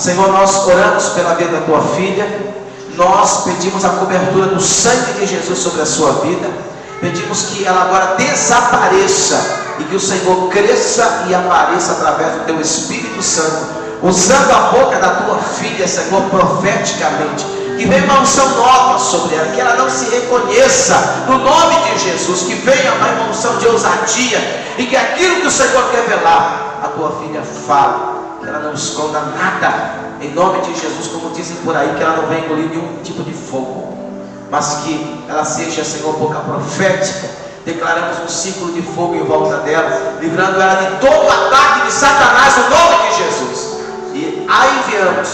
Senhor, nós oramos pela vida da tua filha, nós pedimos a cobertura do sangue de Jesus sobre a sua vida, pedimos que ela agora desapareça e que o Senhor cresça e apareça através do teu Espírito Santo, usando a boca da tua filha, Senhor, profeticamente, que venha uma unção nova sobre ela, que ela não se reconheça no nome de Jesus, que venha uma unção de ousadia, e que aquilo que o Senhor revelar, a tua filha fale, que ela não esconda nada, em nome de Jesus, como dizem por aí, que ela não venha engolir nenhum tipo de fogo, mas que ela seja, Senhor, boca profética. Declaramos um círculo de fogo em volta dela, livrando ela de todo ataque de Satanás no nome de Jesus, e a enviamos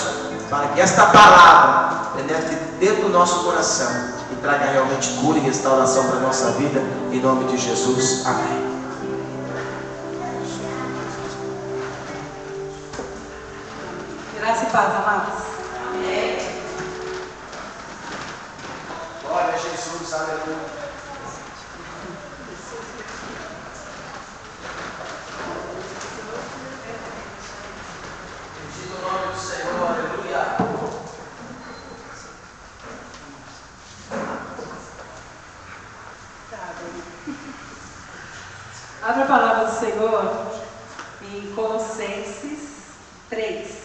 para que esta palavra penetre dentro do nosso coração e traga realmente cura e restauração para a nossa vida, em nome de Jesus, amém. Graça e paz, amados. Amém. Glória a Jesus, aleluia. Bendito o nome do Senhor, aleluia. Abra a palavra do Senhor em Colossenses 3.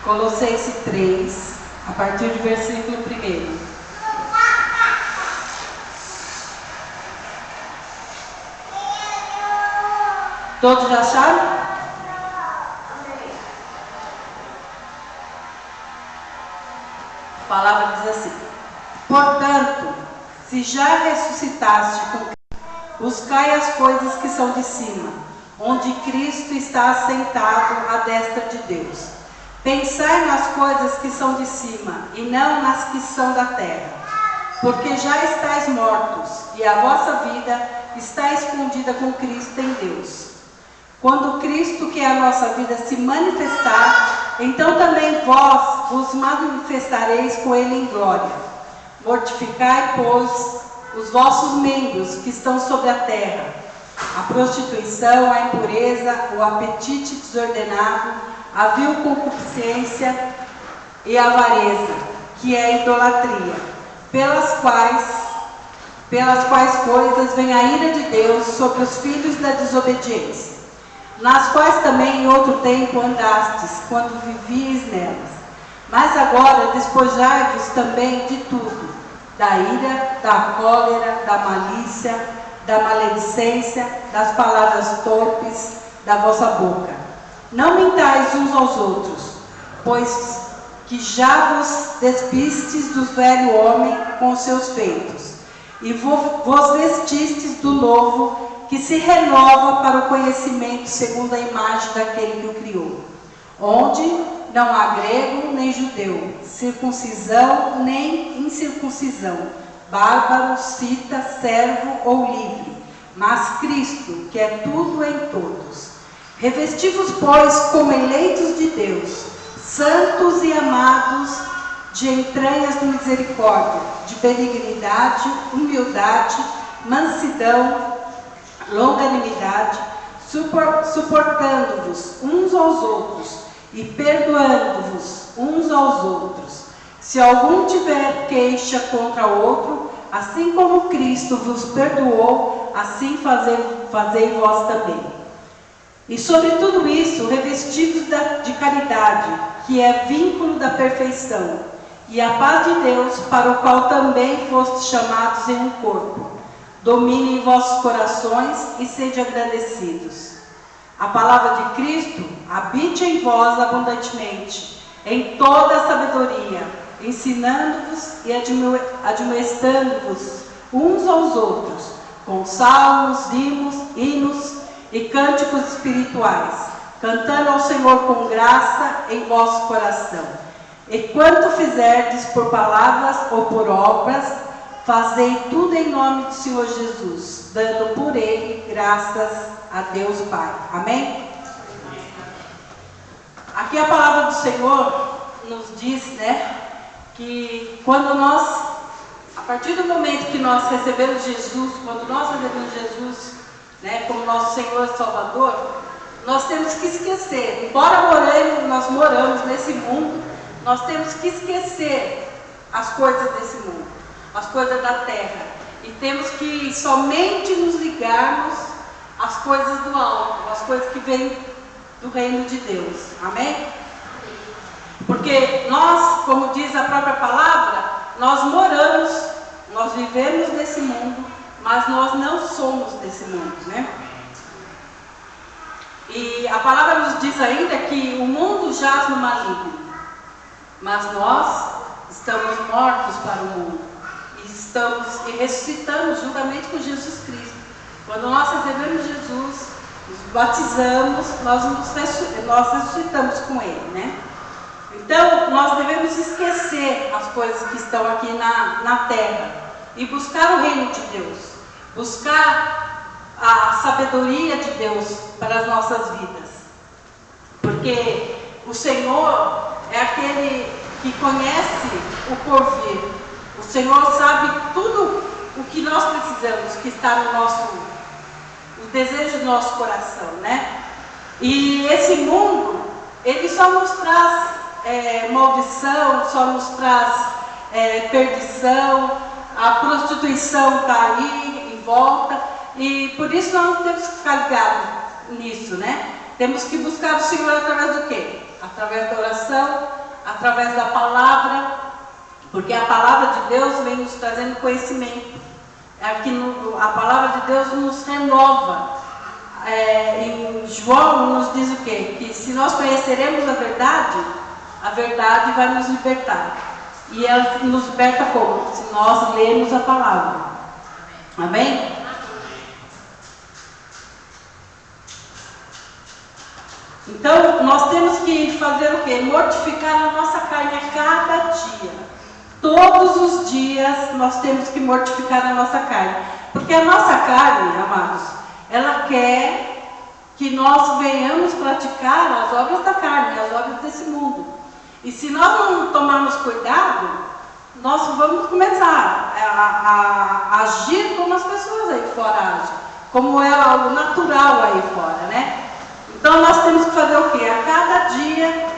Colossenses 3, a partir do versículo 1. Todos já acharam? A palavra diz assim: portanto, se já ressuscitaste com Cristo, buscai as coisas que são de cima, onde Cristo está assentado à destra de Deus. Pensai nas coisas que são de cima, e não nas que são da terra, porque já estáis mortos, e a vossa vida está escondida com Cristo em Deus. Quando Cristo, que é a nossa vida, se manifestar, então também vós vos manifestareis com Ele em glória. Mortificai, pois, os vossos membros que estão sobre a terra: a prostituição, a impureza, o apetite desordenado, a vil concupiscência e a avareza, que é a idolatria, pelas quais coisas vem a ira de Deus sobre os filhos da desobediência, nas quais também em outro tempo andastes, quando vivíeis nelas. Mas agora despojai-vos também de tudo: da ira, da cólera, da malícia, da maledicência, das palavras torpes da vossa boca. Não mentais uns aos outros, pois que já vos despistes do velho homem com os seus feitos, e vos vestistes do novo, que se renova para o conhecimento segundo a imagem daquele que o criou, onde não há grego nem judeu, circuncisão nem incircuncisão, bárbaro, cita, servo ou livre, mas Cristo, que é tudo em todos. Revesti-vos, pois, como eleitos de Deus, santos e amados, de entranhas de misericórdia, de benignidade, humildade, mansidão, longanimidade, suportando-vos uns aos outros e perdoando-vos uns aos outros. Se algum tiver queixa contra outro, assim como Cristo vos perdoou, assim fazei vós também. E sobre tudo isso, revestidos de caridade, que é vínculo da perfeição, e a paz de Deus, para o qual também fostes chamados em um corpo, domine em vossos corações e sede agradecidos. A palavra de Cristo habite em vós abundantemente, em toda a sabedoria, ensinando-vos e admoestando-vos uns aos outros, com salmos, hinos e cânticos espirituais, cantando ao Senhor com graça em vosso coração. E quanto fizerdes por palavras ou por obras, fazei tudo em nome do Senhor Jesus, dando por Ele graças a Deus Pai. Amém? aqui a palavra do Senhor nos diz, né, que quando nós, a partir do momento que nós recebemos Jesus, quando nós recebemos Jesus, né, como nosso Senhor e Salvador, nós temos que esquecer, embora nós moramos nesse mundo, nós temos que esquecer as coisas desse mundo, as coisas da terra, e temos que somente nos ligarmos às coisas do alto, às coisas que vêm do reino de Deus, amém? Porque nós, como diz a própria palavra, nós moramos, nós vivemos nesse mundo, mas nós não somos desse mundo, né? E a palavra nos diz ainda que o mundo jaz no maligno, mas nós estamos mortos para o mundo e ressuscitamos juntamente com Jesus Cristo. Quando nós recebemos Jesus, nos batizamos, nós ressuscitamos com Ele, né? Então, nós devemos esquecer as coisas que estão aqui na terra e buscar o reino de Deus, buscar a sabedoria de Deus para as nossas vidas, porque o Senhor é aquele que conhece o porvir. O Senhor sabe tudo o que nós precisamos, que está o desejo do nosso coração, né? E esse mundo, ele só nos traz maldição, só nos traz perdição, a prostituição está aí em volta, e por isso nós não temos que ficar ligados nisso, né? Temos que buscar o Senhor através do quê? Através da oração, através da palavra, porque a palavra de Deus vem nos trazendo conhecimento. A palavra de Deus nos renova. Em João nos diz o quê? Que se nós conheceremos a verdade vai nos libertar. E ela nos liberta como? Se nós lermos a palavra. Amém? Então, nós temos que fazer o quê? Mortificar a nossa carne a cada dia. Todos os dias nós temos que mortificar a nossa carne. Porque a nossa carne, amados, ela quer que nós venhamos praticar as obras da carne, as obras desse mundo. E se nós não tomarmos cuidado, nós vamos começar a agir como as pessoas aí fora agem, como é o natural aí fora, né? Então nós temos que fazer o quê? A cada dia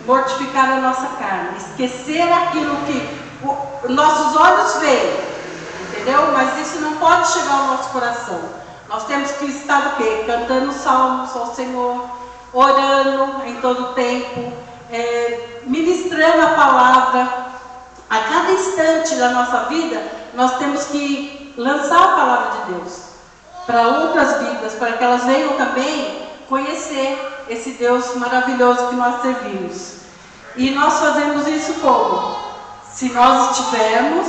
mortificar a nossa carne, esquecer aquilo que nossos olhos veem, entendeu? Mas isso não pode chegar ao nosso coração. Nós temos que estar o quê? Cantando salmos ao Senhor, orando em todo o tempo, ministrando a palavra. A cada instante da nossa vida, nós temos que lançar a palavra de Deus para outras vidas, para que elas venham também conhecer esse Deus maravilhoso que nós servimos. E nós fazemos isso como? Se nós estivermos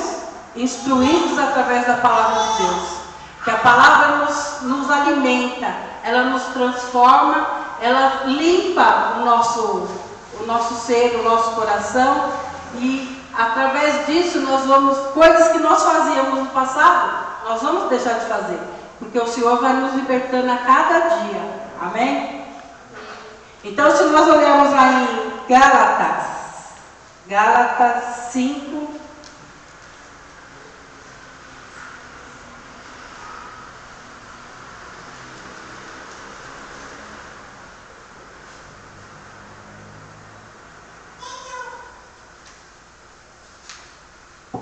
instruídos através da palavra de Deus. Que a palavra nos alimenta, ela nos transforma, ela limpa o nosso ser, o nosso coração, e através disso coisas que nós fazíamos no passado, nós vamos deixar de fazer, porque o Senhor vai nos libertando a cada dia, amém? Então, se nós olharmos lá em Gálatas 5,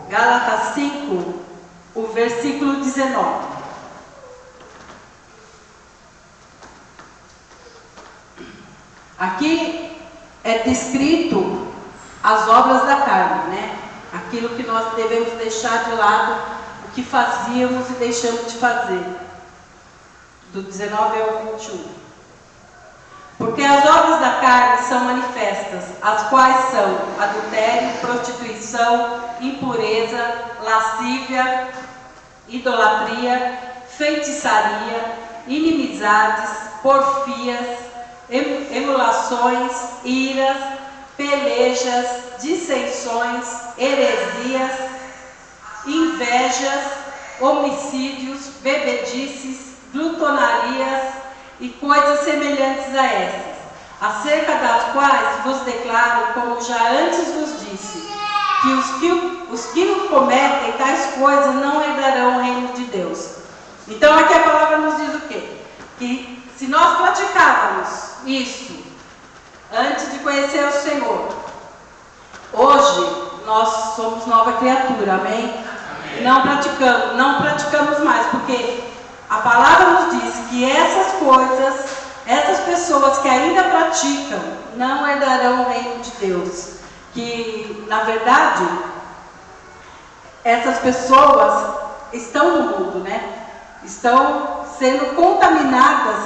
Gálatas 5, o versículo 19. Aqui é descrito as obras da carne, né? Aquilo que nós devemos deixar de lado, o que fazíamos e deixamos de fazer. Do 19 ao 21. Porque as obras da carne são manifestas, as quais são adultério, prostituição, impureza, lascívia, idolatria, feitiçaria, inimizades, porfias, emulações, iras, pelejas, dissensões, heresias, invejas, homicídios, bebedices, glutonarias e coisas semelhantes a essas, acerca das quais vos declaro, como já antes vos disse, que os que cometem tais coisas não herdarão o reino de Deus. Então aqui a palavra nos diz o quê? Que se nós praticávamos isso antes de conhecer o Senhor, hoje nós somos nova criatura, amém? Não praticamos mais, porque a palavra nos diz que essas coisas, essas pessoas que ainda praticam, não herdarão o reino de Deus. Que, na verdade, essas pessoas estão no mundo, né? Estão sendo contaminadas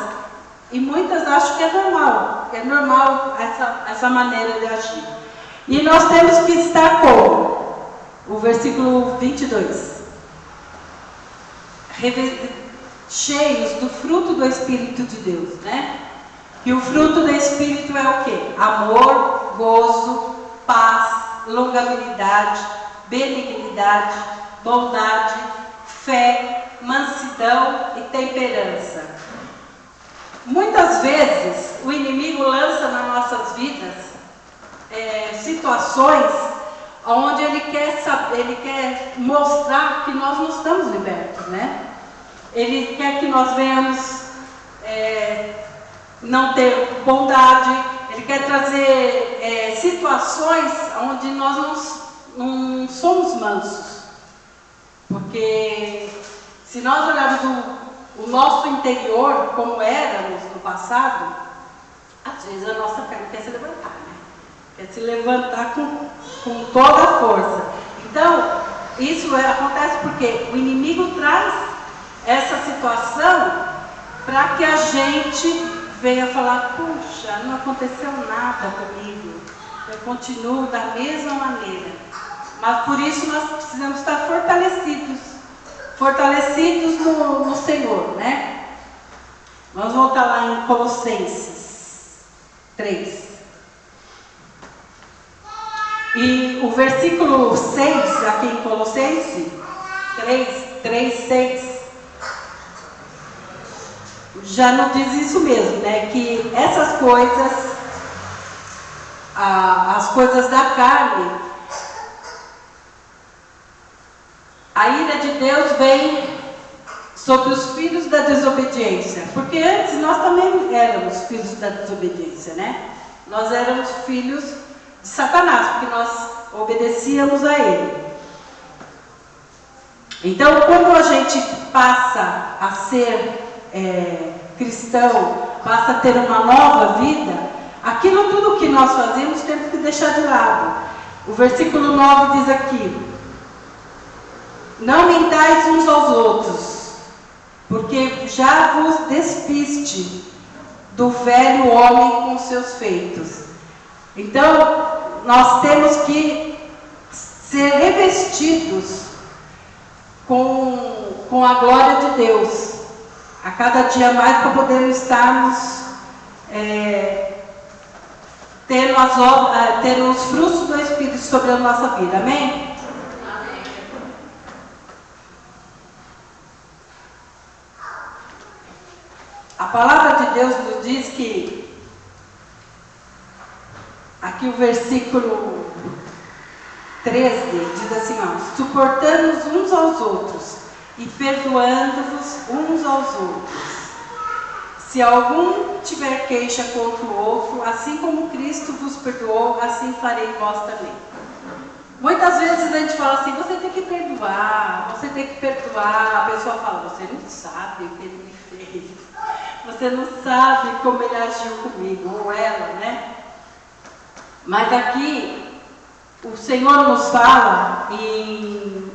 e muitas acham que é normal essa maneira de agir. E nós temos que estar como? O versículo 22. Cheios do fruto do Espírito de Deus, né? E o fruto do Espírito é o quê? Amor, gozo, paz, longanimidade, benignidade, bondade, fé, mansidão e temperança. Muitas vezes o inimigo lança nas nossas vidas situações onde ele quer mostrar que nós não estamos libertos, né? Ele quer que nós venhamos não ter bondade, ele quer trazer situações onde nós não somos mansos. Porque se nós olharmos o nosso interior como éramos no passado, às vezes a nossa carne quer se levantar, né? Quer se levantar com toda a força. Então, isso acontece porque o inimigo traz essa situação para que a gente venha falar: puxa, não aconteceu nada comigo, eu continuo da mesma maneira. Mas por isso nós precisamos estar fortalecidos no Senhor, né? Vamos voltar lá em Colossenses 3. E o versículo 6, aqui em Colossenses 3, 6, já nos diz isso mesmo, né? Que essas coisas, as coisas da carne, a ira de Deus vem sobre os filhos da desobediência. Porque antes nós também éramos filhos da desobediência, né? Nós éramos filhos de Satanás, porque nós obedecíamos a ele. Então, quando a gente passa a ser cristão, passa a ter uma nova vida, aquilo tudo que nós fazemos temos que deixar de lado. O versículo 9 diz aqui: não mentais uns aos outros, porque já vos despiste do velho homem com seus feitos. Então, nós temos que ser revestidos com a glória de Deus, a cada dia mais, para podermos estarmos tendo os frutos do Espírito sobre a nossa vida. Amém? A palavra de Deus nos diz que, aqui o versículo 13 diz assim, suportando-nos uns aos outros e perdoando-vos uns aos outros. Se algum tiver queixa contra o outro, assim como Cristo vos perdoou, assim farei vós também. Muitas vezes a gente fala assim: você tem que perdoar, você tem que perdoar. A pessoa fala: você não sabe o que ele me fez, você não sabe como ele agiu comigo, ou ela, né? Mas aqui o Senhor nos fala em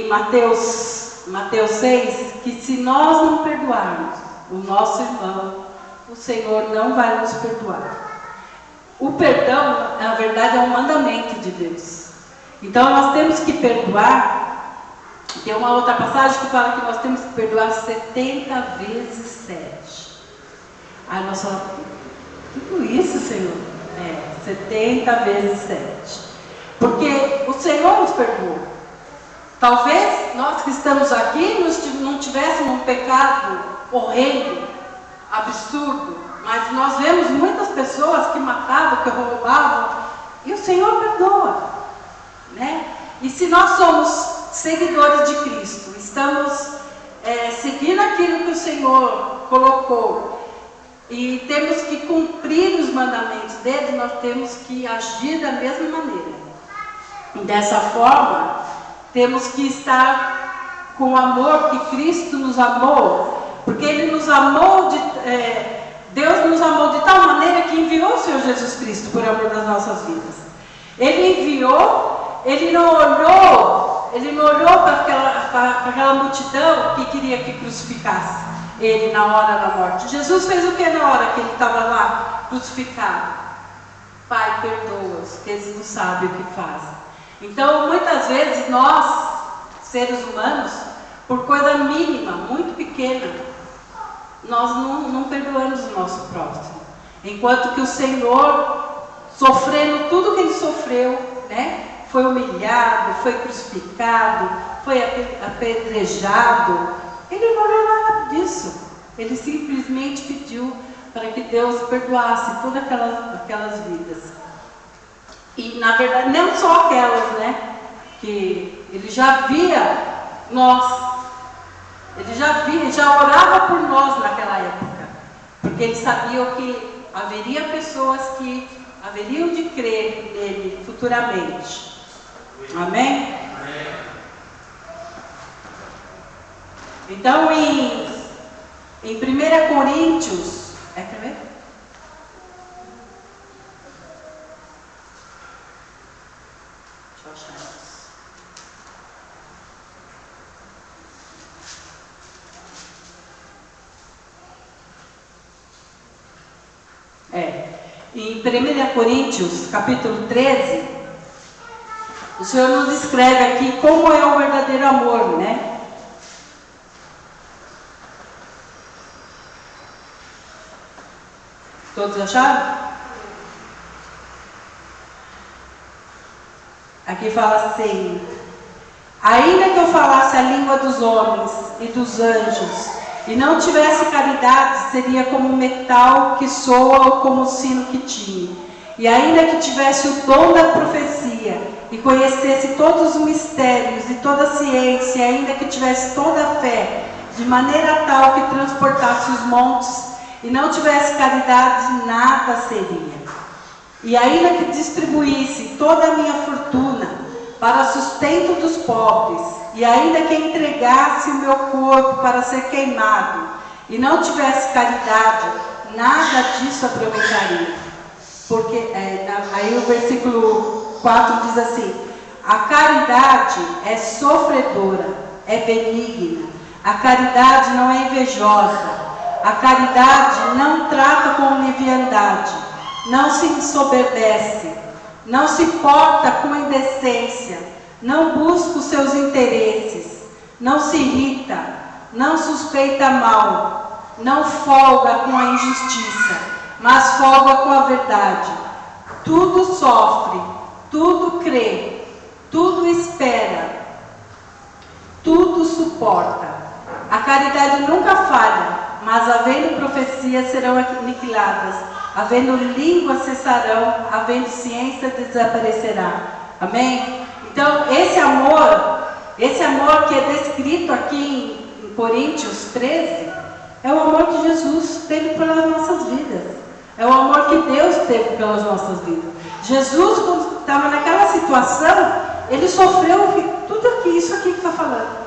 Mateus 6, que se nós não perdoarmos o nosso irmão, o Senhor não vai nos perdoar. O perdão, na verdade, é um mandamento de Deus. Então nós temos que perdoar. Tem uma outra passagem que fala que nós temos que perdoar 70 vezes 7. Aí nós falamos: tudo isso, Senhor? 70 vezes 7. Porque o Senhor nos perdoou. Talvez nós que estamos aqui não tivéssemos um pecado horrendo, absurdo, Mas nós vemos muitas pessoas que matavam, que roubavam, e o Senhor perdoa, né? E se nós somos seguidores de Cristo, estamos seguindo aquilo que o Senhor colocou, e temos que cumprir os mandamentos dele, nós temos que agir da mesma maneira. E dessa forma, temos que estar com o amor que Cristo nos amou, porque Ele nos amou, Deus nos amou de tal maneira que enviou o Senhor Jesus Cristo por amor das nossas vidas. Ele enviou, Ele não olhou para aquela multidão que queria que crucificasse Ele na hora da morte. Jesus fez o que na hora que Ele estava lá crucificado? Pai, perdoa-os, que eles não sabem o que fazem. Então, muitas vezes nós, seres humanos, por coisa mínima, muito pequena, nós não perdoamos o nosso próximo. Enquanto que o Senhor, sofrendo tudo que Ele sofreu, né? Foi humilhado, foi crucificado, foi apedrejado. Ele não olhou nada disso. Ele simplesmente pediu para que Deus perdoasse todas aquelas vidas. E na verdade, não só aquelas, né? Que Ele já via nós. Ele já orava por nós naquela época. Porque Ele sabia que haveria pessoas que haveriam de crer nele futuramente. Amém? Então, em 1 Coríntios, quer ver? Deixa eu achar isso. Em 1 Coríntios, capítulo 13, o Senhor nos descreve aqui como é o verdadeiro amor, né? Todos acharam? Aqui fala assim: ainda que eu falasse a língua dos homens e dos anjos, e não tivesse caridade, seria como metal que soa ou como o sino que tine. E ainda que tivesse o dom da profecia, e conhecesse todos os mistérios e toda a ciência, e ainda que tivesse toda a fé, de maneira tal que transportasse os montes, e não tivesse caridade, nada seria. E ainda que distribuísse toda a minha fortuna para sustento dos pobres, e ainda que entregasse o meu corpo para ser queimado, e não tivesse caridade, nada disso aproveitaria. Porque, aí o versículo 4 diz assim: a caridade é sofredora, é benigna, a caridade não é invejosa, a caridade não trata com leviandade, não se ensoberbece, não se porta com indecência, não busca os seus interesses, não se irrita, não suspeita mal, não folga com a injustiça, mas folga com a verdade. Tudo sofre, tudo crê, tudo espera, tudo suporta. A caridade nunca falha, mas havendo profecias serão aniquiladas, havendo língua cessarão, havendo ciência desaparecerá. Amém? Então, esse amor que é descrito aqui em Coríntios 13, é o amor que Jesus teve pelas nossas vidas. É o amor que Deus teve pelas nossas vidas. Jesus, quando estava naquela situação, Ele sofreu tudo isso aqui que está falando.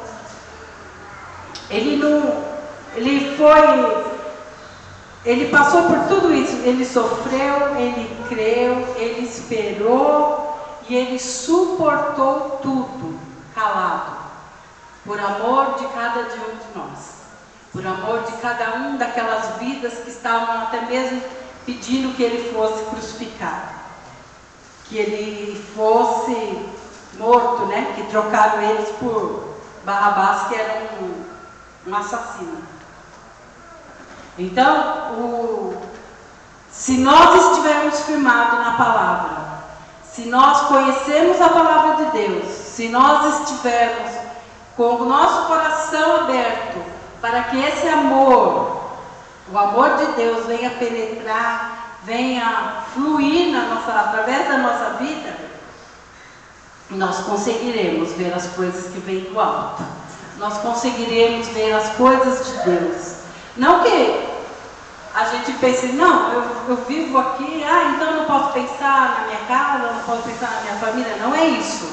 Ele passou por tudo isso. Ele sofreu, Ele creu, Ele esperou e Ele suportou tudo, calado, por amor de cada um de nós, por amor de cada um daquelas vidas que estavam até mesmo pedindo que Ele fosse crucificado, que Ele fosse morto, né? Que trocaram eles por Barrabás, que era um assassino. Então, se nós estivermos firmados na palavra, se nós conhecermos a palavra de Deus, se nós estivermos com o nosso coração aberto para que esse amor o amor de Deus venha penetrar, venha fluir através da nossa vida, nós conseguiremos ver as coisas que vêm do alto. Nós conseguiremos ver as coisas de Deus. Não que a gente pense, não, eu vivo aqui, então eu não posso pensar na minha casa, eu não posso pensar na minha família. Não é isso.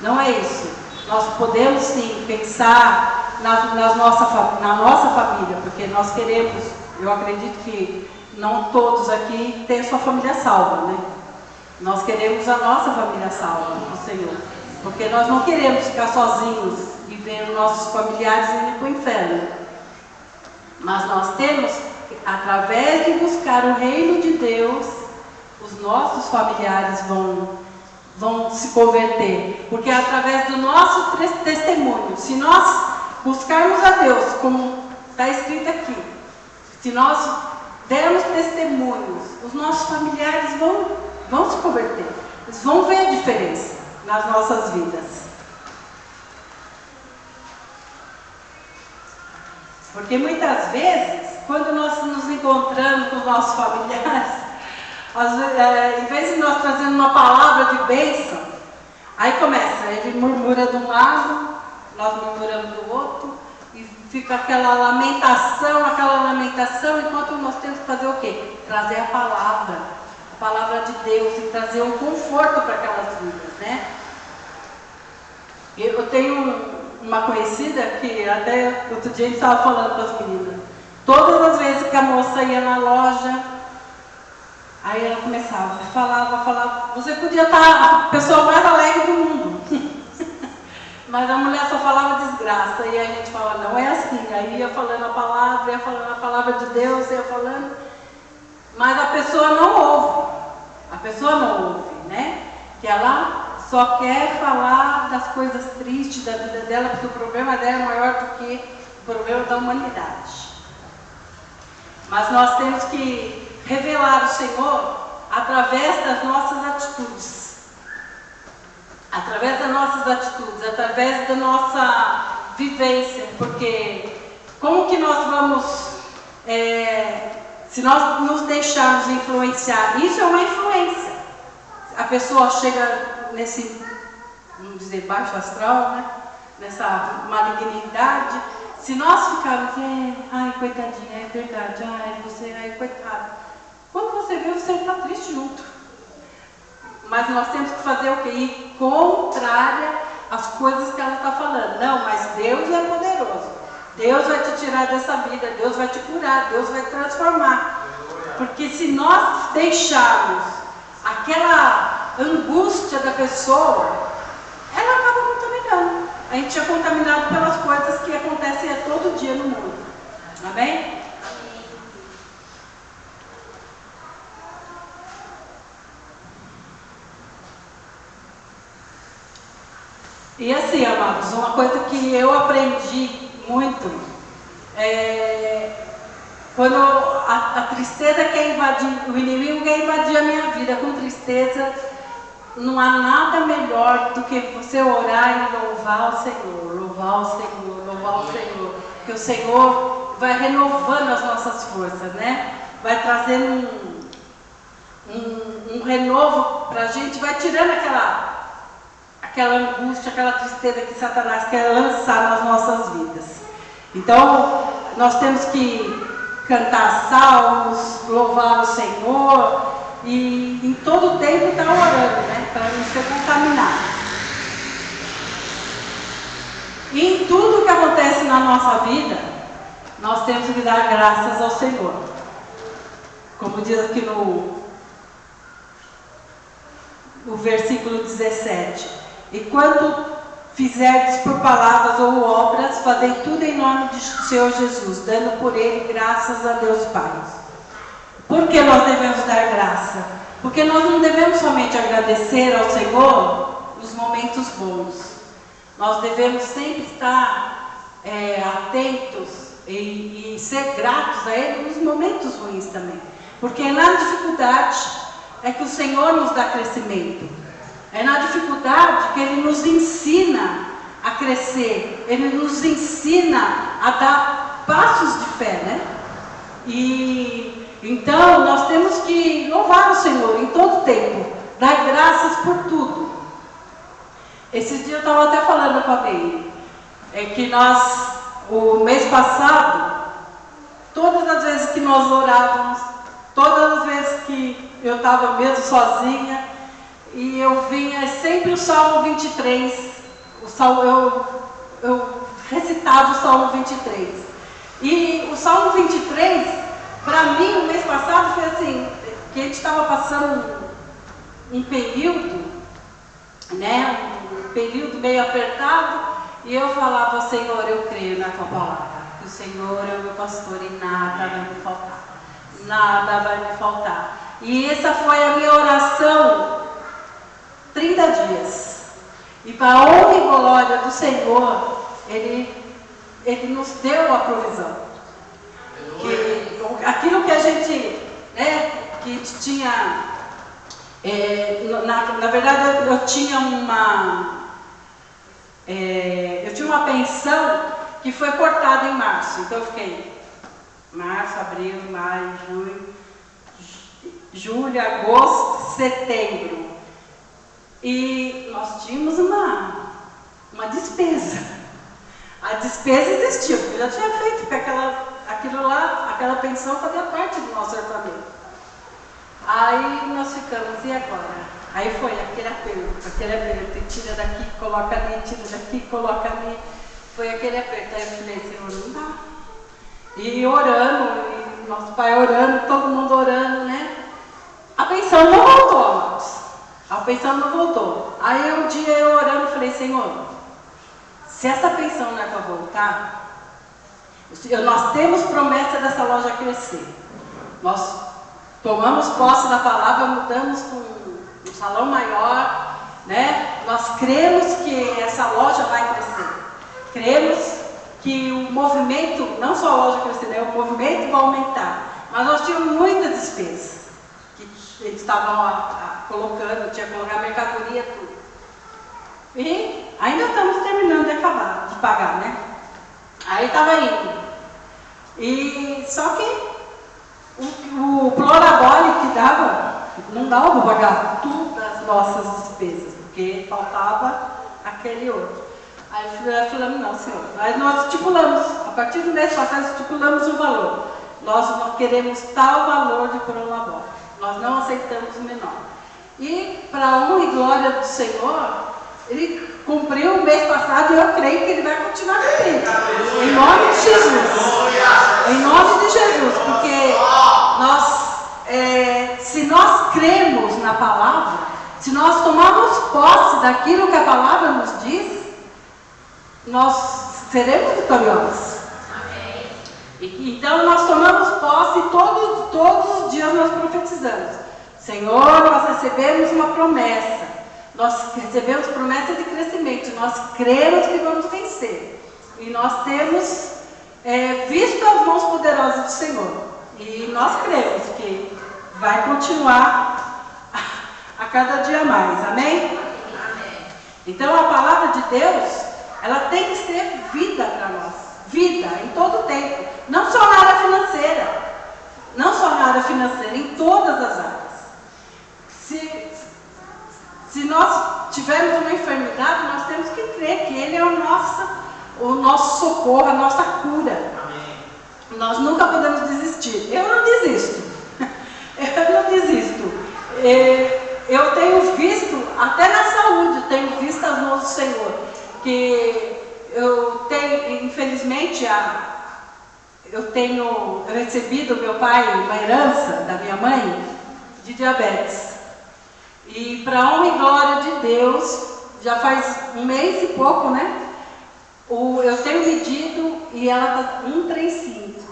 Não é isso. Nós podemos sim pensar na nossa família, porque nós queremos, eu acredito que não todos aqui têm sua família salva, né? Nós queremos a nossa família salva do Senhor, porque nós não queremos ficar sozinhos e ver nossos familiares indo para o inferno. Mas nós temos, através de buscar o reino de Deus, os nossos familiares vão se converter, porque é através do nosso testemunho. Se nós buscarmos a Deus, como está escrito aqui, se nós dermos testemunhos, os nossos familiares vão se converter, eles vão ver a diferença nas nossas vidas. Porque muitas vezes, quando nós nos encontramos com os nossos familiares, em vez de nós trazermos uma palavra de bênção, aí começa, ele murmura de um lado, nós murmuramos do outro, e fica aquela lamentação, enquanto nós temos que fazer o quê? Trazer a palavra de Deus, e trazer um conforto para aquelas vidas, né? Eu tenho uma conhecida que até outro dia a gente estava falando com as meninas. Todas as vezes que a moça ia na loja, aí ela começava, falava, você podia estar a pessoa mais alegre do mundo. Mas a mulher só falava desgraça, e a gente fala, não é assim. Aí ia falando a palavra de Deus, ia falando, mas a pessoa não ouve, né? Que ela só quer falar das coisas tristes da vida dela, porque o problema dela é maior do que o problema da humanidade. Mas nós temos que revelar o Senhor através das nossas atitudes. Através da nossa vivência. Porque como que nós vamos, se nós nos deixarmos influenciar, isso é uma influência. A pessoa chega nesse, vamos dizer, baixo astral, né? Nessa malignidade. Se nós ficarmos, ai, coitadinha, é verdade, ai, coitado. Quando você vê, você está triste junto. Mas nós temos que fazer o quê? Ir contrária às coisas que ela está falando. Não, mas Deus é poderoso. Deus vai te tirar dessa vida, Deus vai te curar, Deus vai te transformar. Porque se nós deixarmos aquela angústia da pessoa, ela acaba contaminando. A gente é contaminado pelas coisas que acontecem todo dia no mundo. Amém? E assim, amados, uma coisa que eu aprendi muito quando a tristeza quer invadir, o inimigo quer invadir a minha vida com tristeza, não há nada melhor do que você orar e louvar o Senhor, porque o Senhor vai renovando as nossas forças, né? Vai trazendo um renovo para a gente, vai tirando aquela angústia, aquela tristeza que Satanás quer lançar nas nossas vidas. Então, nós temos que cantar salmos, louvar o Senhor e em todo o tempo estar orando, né? Para não ser contaminado. E em tudo que acontece na nossa vida, nós temos que dar graças ao Senhor. Como diz aqui no versículo 17. E quando fizerdes por palavras ou obras, fazei tudo em nome do Senhor Jesus, dando por Ele graças a Deus Pai. Por que nós devemos dar graça? Porque nós não devemos somente agradecer ao Senhor nos momentos bons. Nós devemos sempre estar atentos e ser gratos a Ele nos momentos ruins também. Porque na dificuldade é que o Senhor nos dá crescimento. É na dificuldade que Ele nos ensina a crescer. Ele nos ensina a dar passos de fé, né? E então nós temos que louvar o Senhor em todo tempo, dar graças por tudo. Esses dias eu estava até falando com a Bey, que nós, o mês passado, todas as vezes que nós orávamos, todas as vezes que eu estava mesmo sozinha, e eu vinha sempre o Salmo 23, eu recitava o Salmo 23. E o Salmo 23, para mim, o mês passado foi assim, que a gente estava passando um período, né, um período meio apertado, e eu falava: Senhor, eu creio na tua palavra, que o Senhor é o meu pastor e nada vai me faltar, nada vai me faltar. E essa foi a minha oração 30 dias. E para a honra e glória do Senhor, Ele nos deu a provisão. Aquilo que a gente, né, que tinha, na verdade eu tinha uma pensão que foi cortada em março. Então eu fiquei março, abril, maio, junho, julho, agosto, setembro. E nós tínhamos uma despesa. A despesa existiu, porque eu já tinha feito, porque aquela pensão fazia parte do nosso orçamento. Aí nós ficamos, e agora? Aí foi aquele aperto, tira daqui, coloca ali, tira daqui, coloca ali. Foi aquele aperto. Aí eu falei: Senhor, não dá. E orando, e nosso pai orando, todo mundo orando, né? A pensão não voltou, amados. A pensão não voltou. Aí um dia eu orando, falei: Senhor, se essa pensão não é para voltar, nós temos promessa dessa loja crescer. Nós tomamos posse da palavra, mudamos com um salão maior, né? Nós cremos que essa loja vai crescer. Cremos que o movimento, não só a loja crescer, né? O movimento vai aumentar. Mas nós tínhamos muita despesa, que eles estavam colocando, tinha que colocar mercadoria, tudo. E ainda estamos terminando de pagar, né? Aí estava indo. E só que o Plorabole que dava, não dava para pagar todas as nossas despesas, porque faltava aquele outro. Aí falamos: não, Senhor. Aí nós estipulamos, a partir do mês passado, estipulamos o valor. Nós não queremos tal valor de Plorabole. Nós não aceitamos o menor. E para a honra e glória do Senhor, Ele cumpriu o mês passado e eu creio que Ele vai continuar cumprindo. Em nome de Jesus. Em nome de Jesus. Porque se nós cremos na palavra, se nós tomarmos posse daquilo que a palavra nos diz, nós seremos vitoriosos. Amém. Então nós tomamos posse e todos os dias nós profetizamos: Senhor, nós recebemos uma promessa. Nós recebemos promessa de crescimento. Nós cremos que vamos vencer. E nós temos visto as mãos poderosas do Senhor. E nós cremos que vai continuar a cada dia mais. Amém? Amém. Então a palavra de Deus, ela tem que ser vida para nós. Vida em todo o tempo. Não só na área financeira. Não só na área financeira, em todas as áreas. Se nós tivermos uma enfermidade, nós temos que crer que Ele é o nosso socorro, a nossa cura. Amém. Nós nunca podemos desistir. Eu não desisto. Eu não desisto. Eu tenho visto, até na saúde, tenho visto as mãos do Senhor. Que eu tenho, infelizmente, eu recebi do meu pai uma herança da minha mãe de diabetes. E para a honra e glória de Deus, já faz um mês e pouco, né? Eu tenho medido e ela está 135.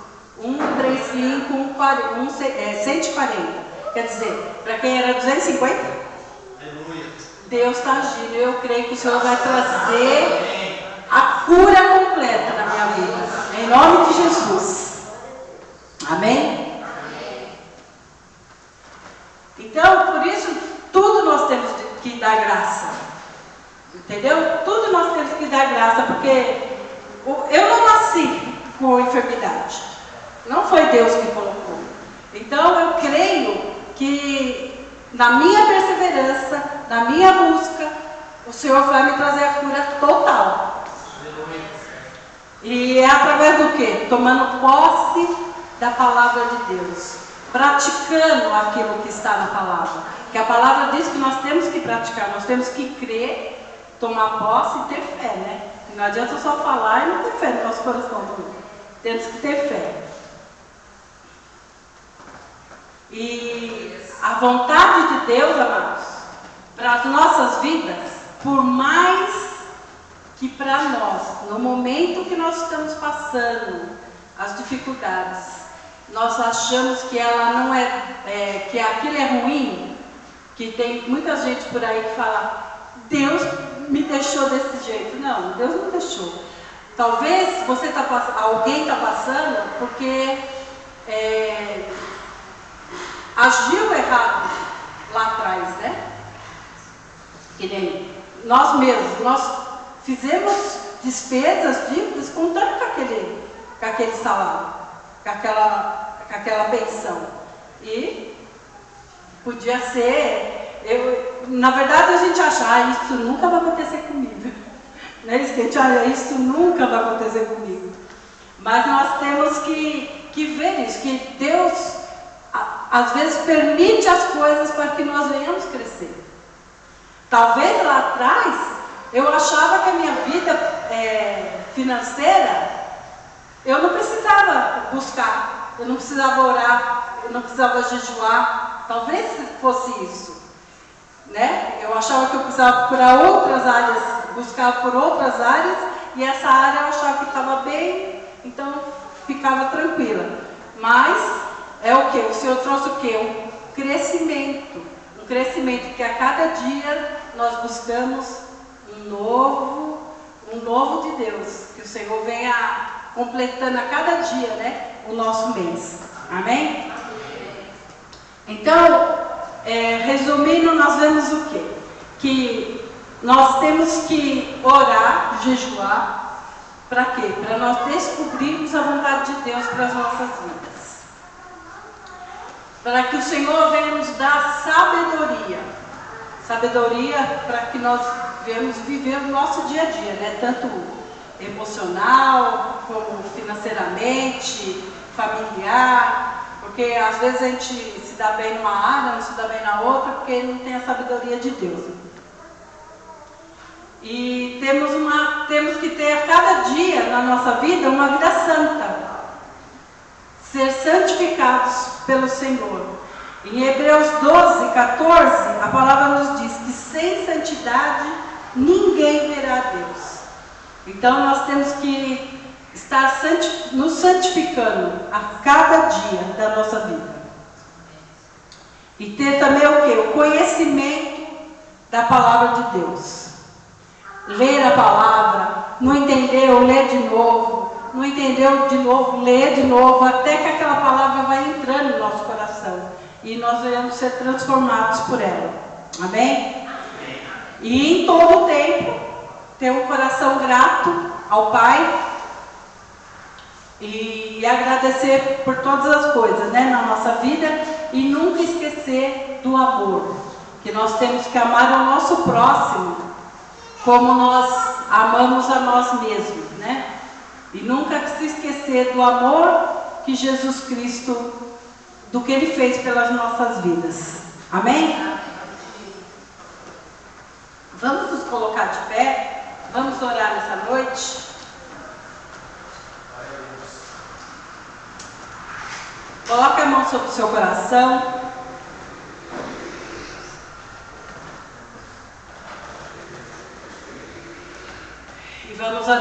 140. Quer dizer, para quem era 250? Aleluia. Deus está agindo. Eu creio que o Senhor vai trazer a cura completa na minha vida. Em nome de Jesus. Amém? Então, por isso, tudo nós temos que dar graça. Entendeu? Tudo nós temos que dar graça, porque eu não nasci com enfermidade. Não foi Deus que colocou. Então eu creio que na minha perseverança, na minha busca, o Senhor vai me trazer a cura total. E é através do quê? Tomando posse da palavra de Deus, praticando aquilo que está na palavra. Que a palavra diz que nós temos que praticar, nós temos que crer, tomar posse e ter fé, né? Não adianta só falar e não ter fé no nosso coração. Temos que ter fé. E a vontade de Deus, amados, para as nossas vidas, por mais que para nós, no momento que nós estamos passando as dificuldades, nós achamos que ela não que aquilo é ruim, que tem muita gente por aí que fala, Deus me deixou desse jeito. Não, Deus não deixou. Talvez alguém está passando porque agiu errado lá atrás, né? Que nem nós mesmos, nós fizemos despesas, dívidas, contando com aquele salário, com aquela pensão. E podia ser, na verdade a gente acha, isso nunca vai acontecer comigo. Não é isso que a gente acha, isso nunca vai acontecer comigo. Mas nós temos que ver isso, que Deus às vezes permite as coisas para que nós venhamos crescer. Talvez lá atrás eu achava que a minha vida financeira, eu não precisava buscar, eu não precisava orar, eu não precisava jejuar. Talvez fosse isso, né? Eu achava que eu precisava procurar outras áreas, buscar por outras áreas, e essa área eu achava que estava bem, então ficava tranquila. Mas é o que? O Senhor trouxe o que? Um crescimento, que a cada dia nós buscamos um novo de Deus, que o Senhor venha completando a cada dia, né, o nosso mês. Amém? Então, resumindo, nós vemos o quê? Que nós temos que orar, jejuar, para quê? Para nós descobrirmos a vontade de Deus para as nossas vidas. Para que o Senhor venha nos dar sabedoria para que nós venhamos viver o nosso dia a dia, né? Tanto emocional, como financeiramente, familiar, porque às vezes a gente se dá bem numa área, não se dá bem na outra, porque não tem a sabedoria de Deus. E temos que ter a cada dia na nossa vida uma vida santa. Ser santificados pelo Senhor. Em Hebreus 12, 14, a palavra nos diz que sem santidade ninguém verá a Deus. Então nós temos que estar nos santificando a cada dia da nossa vida. E ter também o quê? O conhecimento da palavra de Deus. Ler a palavra, não entendeu, lê de novo. Não entendeu de novo, lê de novo, até que aquela palavra vai entrando no nosso coração. E nós venhamos ser transformados por ela. Amém? E em todo o tempo, ter um coração grato ao Pai. E agradecer por todas as coisas, né, na nossa vida. E nunca esquecer do amor. Que nós temos que amar o nosso próximo, como nós amamos a nós mesmos, né? E nunca se esquecer do amor que Jesus Cristo, do que Ele fez pelas nossas vidas. Amém? Vamos nos colocar de pé, vamos orar nessa noite. Coloque a mão sobre o seu coração. E vamos orar.